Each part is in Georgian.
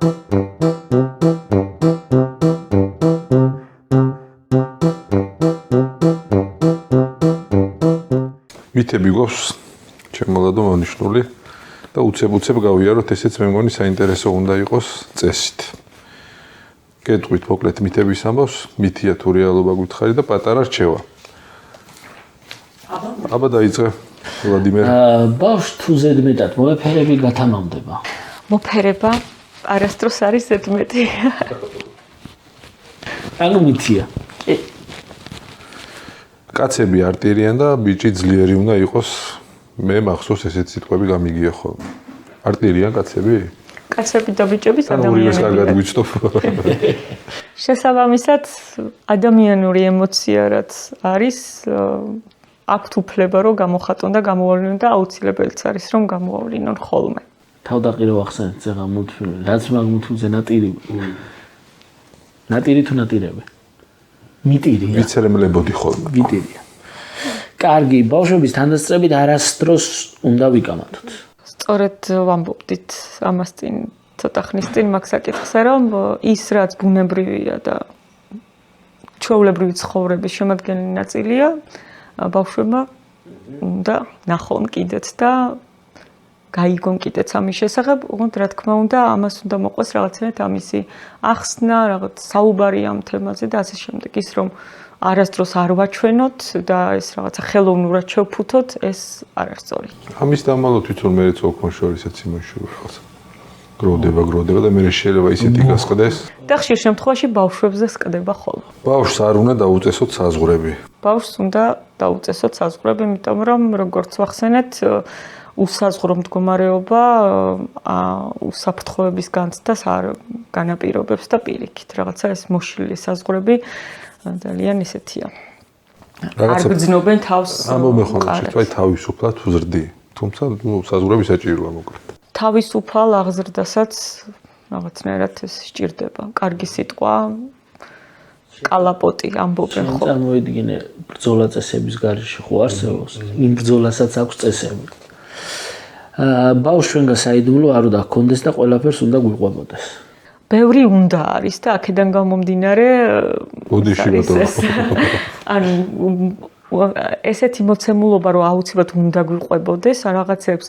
მითები გვაქვს ჩემოლადო მონიშნული და უცებ გავიაროთ, ესეც მე მგონი საინტერესო უნდა იყოს წესით. გეტყვით მოკლედ მითების ამბავს, მითია თუ რეალობა გითხარი და პატარა რჩევა. აბა დაიწყე, ვლადიმერ. ბავშვ თუ ზედმეტად მოეფერები გათამამდება. მოფერება არასდროს არის ზედმეტი. ანუ მითია. კაცები არტირიან და ბიჭი ძლიერი უნდა იყოს. მე მახსოვს ესეთ სიტყვები გამიგია ხოლმე. არტირიან კაცები? კაცები და ბიჭები ადამიანები. კარგად გვიჩნდობ. შესაბამისად, ადამიანური ემოცია რაც არის, აქვთ უფლება რომ გამოხატონ და გამოავლინონ და აუცილებელიც არის რომ გამოავლინონ ხოლმე. თავდაყირო ახსენეთ ზეღა მულტფილმი, რაც მაგ მულტფილმზე ნატირი. ნატირი თუ ნატირები? მიტირია. ვიცერემლებოდი ხოლმე. მიტირია. კარგი, ბავშვების თანდასწრებით არასდროს უნდა ვიკამათოთ. სწორედ ვამბობდით ამას წინ ცოტა ხნის წინ მაგ საკითხზე, რომ ის რაც ბუნებრივია და ჩვეულებრივი ცხოვრების შემადგენელი ნაწილია, ბავშვებმა უნდა ნახონ კიდეც და გაიგონ კიდეც ამის შესახებ, უბრალოდ რა თქმა უნდა, ამას უნდა მოყვეს რაღაცნაირად ამისი ახსნა, რაღაც საუბარი ამ თემაზე და ასე შემდეგ. ის რომ არასდროს არ ვაჩვენოთ და ეს რაღაცა ხელოვნურად შევფუთოთ, ეს არ არის სწორი. ამის დამალო თვითონ მეც ოქონ შორისაც იმოშუა რაღაცა. გროვდება და მე შეიძლება ისეთი გასყდეს. და ხშირ შემთხვევაში ბავშვებზე სკდება ხოლმე. ბავშვს არ უნდა დაუწესოთ საზღვრები. ბავშვს უნდა დაუწესოთ საზღვრები, იმიტომ რომ როგორც ვახსენეთ, უსაზღვრო მდგომარეობა უსაფრთხოების განცდას არ განაპირობებს და პირიქით. რაღაცა ეს მოშლილი საზღვრები ძალიან ისეთია. არ გძნობენ თავს. ამბობ ხოლმე, შეცვალე თავისუფლად უზრდი. თუმცა საზღვრები საჭიროა მოკლედ. თავისუფალ აღზრდასაც რაღაცნაირად ეს სჭირდება. კარგი სიტყვა, კალაპოტი ამბობენ ხოლმე. წარმოიდგინე ბრძოლა წესების გარეშე ხო არსებობს? იმ ბრძოლასაც აქვს წესები. ბავშვს ჩვენგან საიდუმლო არ უნდა გქონდეს და ყველაფერს უნდა გვიყვებოდეს. ბევრი უნდა არის და აქედან გამომდინარე ბოდიში ბატონო. ანუ ესეთი მოცემულობა რომ აუცილებლად უნდა გვიყვებოდეს რაღაცებს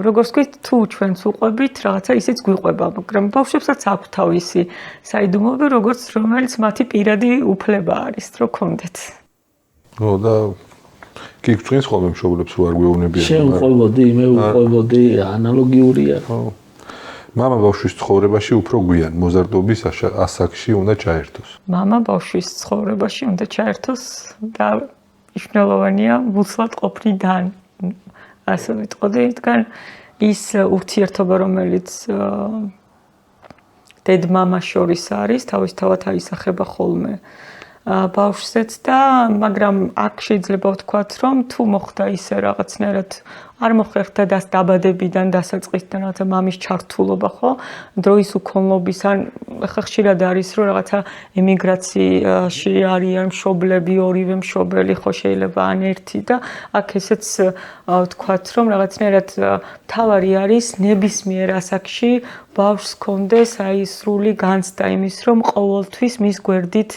როგორც ვთქვით თუ ჩვენც უყვებით რაღაცა ისიც გვიყვება მაგრამ ბავშვებსაც აქვს თავისი საიდუმლოება როგორც რომელიც მათი პირადი უფლება არის რომ კონდეთ. ო და კი გწვინს ხოლმე მშობლებს რო არ გვეუბნებიან. შენ უყვებოდი, მე უყვებოდი, ანალოგიურია. მამა ბავშვის ცხოვრებაში უფრო გვიან მოზარდობის ასაკში უნდა ჩაერთოს. მამა ბავშვის ცხოვრებაში უნდა ჩაერთოს და მნიშვნელოვანია მუცლად ყოფნიდან. ასე ვიტყოდი, თან ის ურთიერთობა რომელიც დედ-მამას შორის არის, თავისთავად აისახება ხოლმე ბავშვზეც და მაგრამ აქ შეიძლება ვთქვათ რომ თუ მოხდა ისე რაღაცნაირად არ მოხერხდა დაბადებიდან დასაწყისიდან რაღაცა მამის ჩართულობა ხო დროის უქონლობის ან ხა ხშირად არის რომ რაღაცა ემიგრაციაში არიან მშობლები ორივე მშობელი ხო შეიძლება ან ერთი და აქ ესეც ვთქვათ რომ რაღაცნაირად თავარი არის ნებისმიერ ასაკში ბავშვს კონდეს აი სრული განცდა იმის რომ ყოველთვის მის გვერდით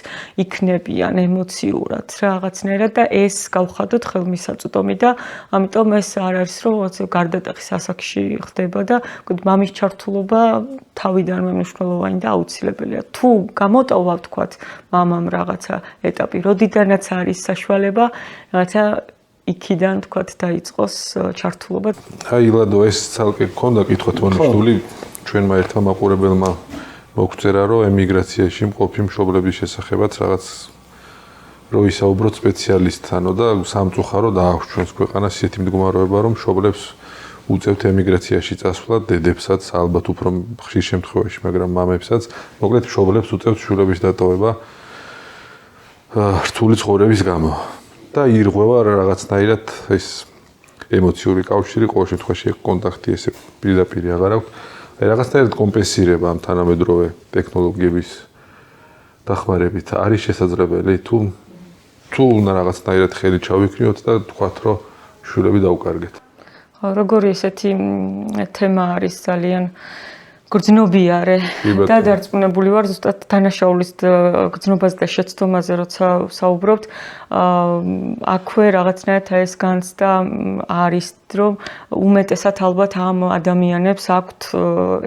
იქნებიან ემოციურად რაღაცნაირად და ეს გავხადოთ ხელმისაწვდომი და ამიტომ ეს არ არის რომ გარდატეხის ასაკში ხდება და მამის ჩართულობა თავიდანვე მნიშვნელოვანი და აუცილებელია. თუ გამოტოვა ვთქვათ მამამ რაღაცა ეტაპი, როდიდანაც არის საშუალება, რაღაცა იქიდან ვთქვათ დაიწყოს ჩართულობა. აი ლადო ეს ცალკე გქონდა კითხვა თვალნიშნული ჩვენმა ერთმა მაყურებელმა მოგწერა რომ ემიგრაციაში მყოფი მშობლების შესახებაც რაღაც რო ისაუბროთ სპეციალისტთანო და სამწუხარო დააქვს ჩვენს ქვეყანას ისეთი მდგომარეობა რომ მშობლებს უწევთ ემიგრაციაში წასვლა დედებსაც ალბათ უფრო ხშირ შემთხვევაში მაგრამ მამებსაც მოკლედ მშობლებს უწევთ შვილების დატოვება რთული ცხოვრების გამო და ირღვევა რაღაცნაირად ეს ემოციური კავშირი ყოველ შემთხვევაში კონტაქტი ესე პირდაპირ აღარ აქვს აი რაღაცნაირად კომპენსირება ამ თანამედროვე ტექნოლოგიების დახმარებით არის შესაძლებელი თუ უნდა რაღაცნაირად ხელი ჩავიქრიოთ და თქვათ რომ შვილები დაუკარგეთ. როგორი ესეთი თემა არის ძალიან გრძნობიარე ბატონო. და დარწმუნებული ვარ ზუსტად დანაშაულის გრძნობაზე და შეცდომაზე როცა საუბრობთ აქვე რაღაცნაირად ეს განცდა არის რომ უმეტესად ალბათ ამ ადამიანებს აქვთ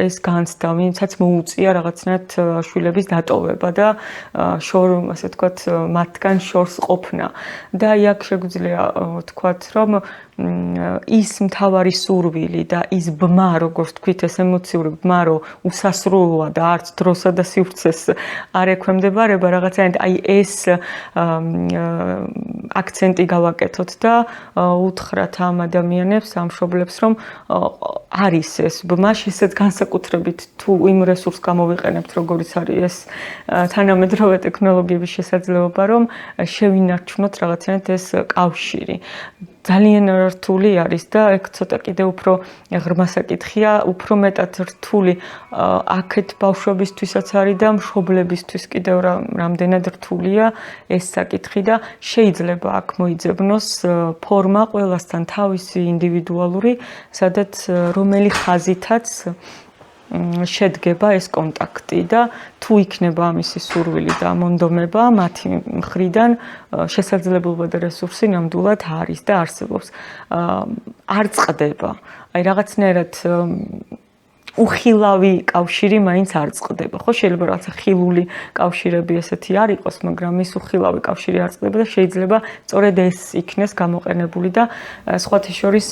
ეს განცდა ვინცაც მოუწია რაღაცნაირად შვილების დატოვება და ასე ვთქვათ მათგან შორს ყოფნა და აქ შეგვიძლია ვთქვათ რომ ის მთავარი სურვილი და ის ბმა როგორც თქვით ეს ემოციური ბმა რომ უსასრულოა და არც დროსა და სივრცეს არ ექვემდებარება რაღაცნაირად აი ეს აქცენტი გავაკეთოთ და უთხრათ ამ ადამიანებს ამ მშობლებს რომ არის ეს ბმა შესაძ განსაკუთრებით თუ იმ რესურსს გამოვიყენებთ როგორც არის ეს თანამედროვე ტექნოლოგიების შესაძლებლობა რომ შევინარჩუნოთ რაღაცნაირად ეს კავშირი ძალიან რთული არის და ეგ ცოტა კიდე უფრო ღრმა საკითხია, უფრო მეტად რთული აქეთ ბავშვებისთვისაც არის და მშობლებისთვის კიდევ რამდენად რთულია ეს საკითხი და შეიძლება აქ მოიძებნოს ფორმა ყველასთან თავისი ინდივიდუალური, სადაც რომელი ხაზითაც შედგება ეს კონტაქტი და თუ იქნება ამისი სურვილი და მონდომება მათი მხრიდან შესაძლებლობა და რესურსი ნამდვილად არის და არსებობს. არ წყდება. აი რაღაცნაირად უხილავი კავშირი მაინც არ წყდება. ხო შეიძლება რაღაცა ხილული კავშირები ესეთი არ იყოს, მაგრამ ის უხილავი კავშირი არ წყდება და შეიძლება სწორედ ეს იქნეს გამოყენებული და სხვათა შორის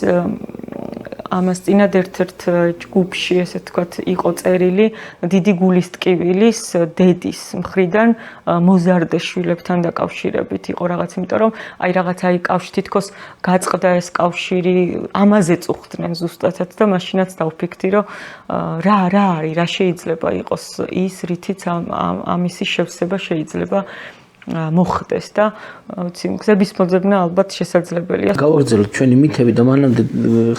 ამას წინად ერთ-ერთ ჯგუფში ესე ვთქვათ იყო წერილი დიდი გულის ტკივილის დედის მხრიდან მოზარდ შვილებთან დაკავშირებით იყო რაღაც, იმიტომ რომ აი რაღაც აი კავშირი თითქოს გაწყდა ეს კავშირი, ამაზე წუხდნენ ზუსტადაც და მაშინაც დავფიქრდი რომ რა არის, რა შეიძლება იყოს ის, რითიც ამისი შევსება შეიძლება მოხდეს და ვიცი გზების მოძებნა ალბათ შესაძლებელია. გავაგრძელოთ ჩვენი მითები და მანამდე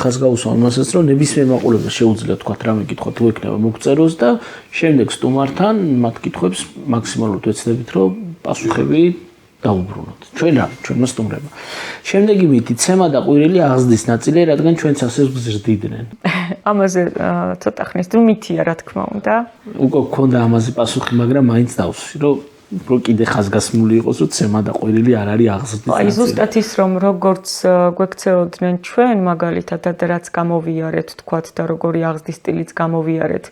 ხას გავუსვამ მასაც რომ ნებისმიერ მაყურებელს შეუძლია თქვა რამე კითხვა თუ ექნება მოგწეროს და შემდეგ სტუმართან მათ კითხვებს მაქსიმალურად ვეცდებით რომ პასუხები დაუბრუნოთ. ჩვენმა სტუმრებმა. შემდეგი მითი ცემა და ყვირილი აღზრდის ნაწილია, რადგან ჩვენც ასე გზრდიდნენ. ამაზე ცოტა ხნის თუ მითია რა თქმა უნდა. უკვე გქონდა ამაზე პასუხი, მაგრამ მაინც დავსვი რომ უფრო კიდე ხაზგასმული იყოს, რომ ცემა და ყვირილი არ არის აღზრდის ნაწილი. აი ზუსტად ის რომ როგორც გვექცეოდნენ ჩვენ მაგალითად და რაც გამოვიარეთ თქვათ და როგორი აღზრდის სტილიც გამოვიარეთ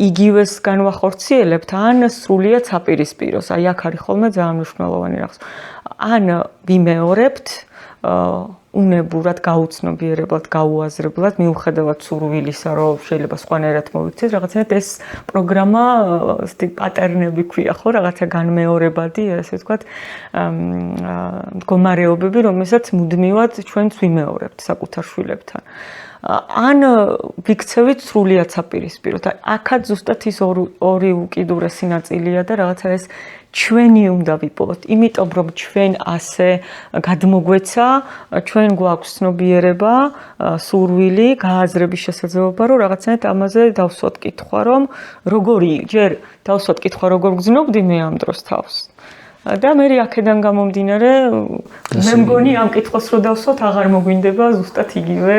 იგივეს განვახორციელებთ ან სრულიად საპირისპიროს. აი აქ არის ხოლმე ძალიან მნიშვნელოვანი რაღაც. ან ვიმეორებთ უნებურად გაუცნობიერებლად, გაუაზრებლად, მიუხედავად სურვილისა, რომ შეიძლება სხვანაირად მოვიქცეს, რაღაცნაირად ეს პროგრამა პატერნები ქვია, ხო, რაღაცა განმეორებადი, ასე ვთქვათ, მდგომარეობები, რომელსაც მუდმივად ჩვენც ვიმეორებთ საკუთარ შვილებთან. ან ვიქცევით სრულიად საპირისპიროთ. აქაც ზუსტად ის ორი უკიდურესი ნაწილია და რაღაცა ეს ჩვენი უნდა ვიპოვოთ, იმიტომ რომ ჩვენ ასე გადმოგვეცა, ჩვენ გვაქვს ცნობიერება, სურვილი, გააზრების შესაძლებლობა, რომ რაღაცნაირად ამაზე დავსვათ კითხვა, რომ როგორი ჯერ დავსვათ კითხვა, როგორ გძნობდი მე ამ დროს თავს. და მე აქედან გამომდინარე, მე მგონი ამ კითხვას რო დავსვათ, აღარ მოგვინდება ზუსტად იგივე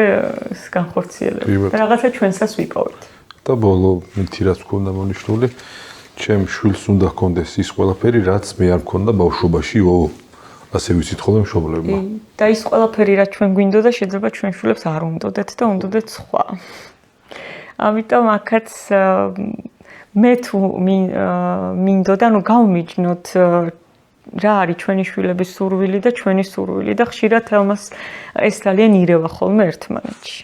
განხორციელება. და რაღაცა ჩვენსაც ვიპოვეთ. და ბოლო მითი რაც გქონდა მონიშნული ჩემ შვილს უნდა ჰქონდეს ის ყველაფერი, რაც მე არ მქონდა ბავშვობაშიო. ასე ვიცით ხოლმე მშობლებმა. და ის ყველაფერი, რაც ჩვენ გვინდოდა, შეიძლება ჩვენ შვილებს არ უნდოდეთ და უნდოდეთ სხვა. ამიტომ აქაც მე თუ მინდოდა, ანუ გავმიჯნოთ რა არის ჩვენი შვილების სურვილი და ჩვენი სურვილი და ხშირად ამას ეს ძალიან ირევა ხოლმე ერთმანეთში.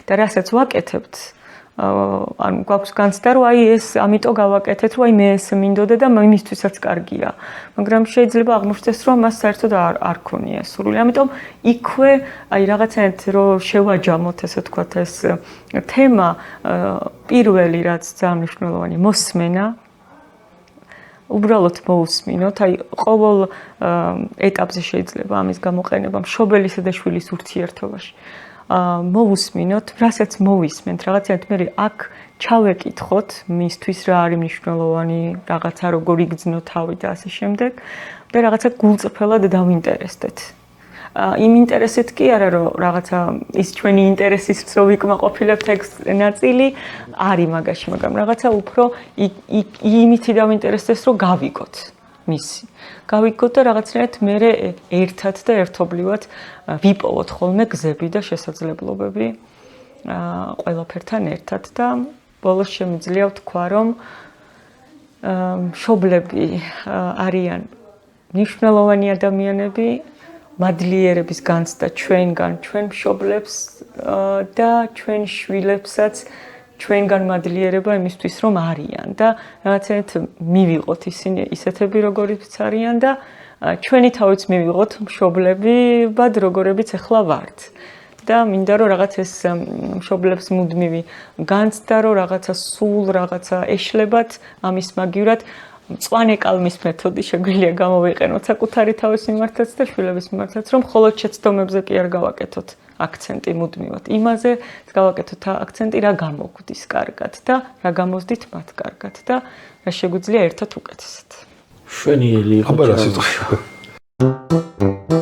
და რასაც ვაკეთებთ ანუ გვაქვს განცდა რომ აი ეს ამიტომ გავაკეთეთ რომ აი მე ეს მინდოდა და იმისთვისაც კარგია. მაგრამ შეიძლება აღმოჩნდეს რომ მას საერთოდ არ ქონია სურვილი. ამიტომ იქვე აი რაღაცნაირად რომ შევაჯამოთ ესე ვთქვათ ეს თემა პირველი რაც ძალიან მნიშვნელოვანი მოსმენა უბრალოდ მოусმინოთ, აი ყოველ ეტაპზე შეიძლება ამის გამოყენება მშობელისა და შვილის ურთიერთობაში. მოусმინოთ, რასაც მოვისმენთ, რაღაცნაირად მე აქ ჩავეკითხოთ მისთვის რა არის მნიშვნელოვანი, რაღაცა როგორ იგრძნო თავი და ასე შემდეგ და რაღაცა გულწრფელად დავინტერესდეთ. იმ ინტერესით კი არა რომ რაღაცა ის ჩვენი ინტერესის რო ვიკმაყოფილებთ ეგ ნაწილი არის მაგაში, მაგრამ რაღაცა უფრო იმითი დავინტერესდეს რომ გავიგოთ მისი. გავიგოთ და რაღაცნაირად მე ერთად და ერთობლივად ვიპოვოთ ხოლმე გზები და შესაძლებლობები ყველაფერთან ერთად და ბოლოს შემიძლია ვთქვა რომ მშობლები არიან მნიშვნელოვანი ადამიანები მადლიერების განცდა ჩვენგან, ჩვენ მშობლებს და ჩვენ შვილებსაც ჩვენგან მადლიერება იმისთვის რომ არიან და რაღაცნაირად მივიღოთ ისინი ისეთები როგორიც არიან და ჩვენი თავიც მივიღოთ მშობლები ბად როგორებიც ახლა ვართ. და მინდა რომ რაღაც ეს მშობლებს მუდმივი განცდა რომ რაღაცა სულ რაღაცა ეშლებათ ამის მაგივრად მწვანე კალმის მეთოდი შეგვიძლია გამოვიყენოთ საკუთარი თავის მიმართაც და შვილების მიმართაც რომ მხოლოდ შეცდომებზე კი არ გავაკეთოთ აქცენტი მუდმივად იმაზე გავაკეთოთ აქცენტი რა გამოგვდის კარგად და რა გამოსდით მათ კარგად და რა შეგვიძლია ერთად უკეთესად შვენიელი იყო აბა რა სიტყვა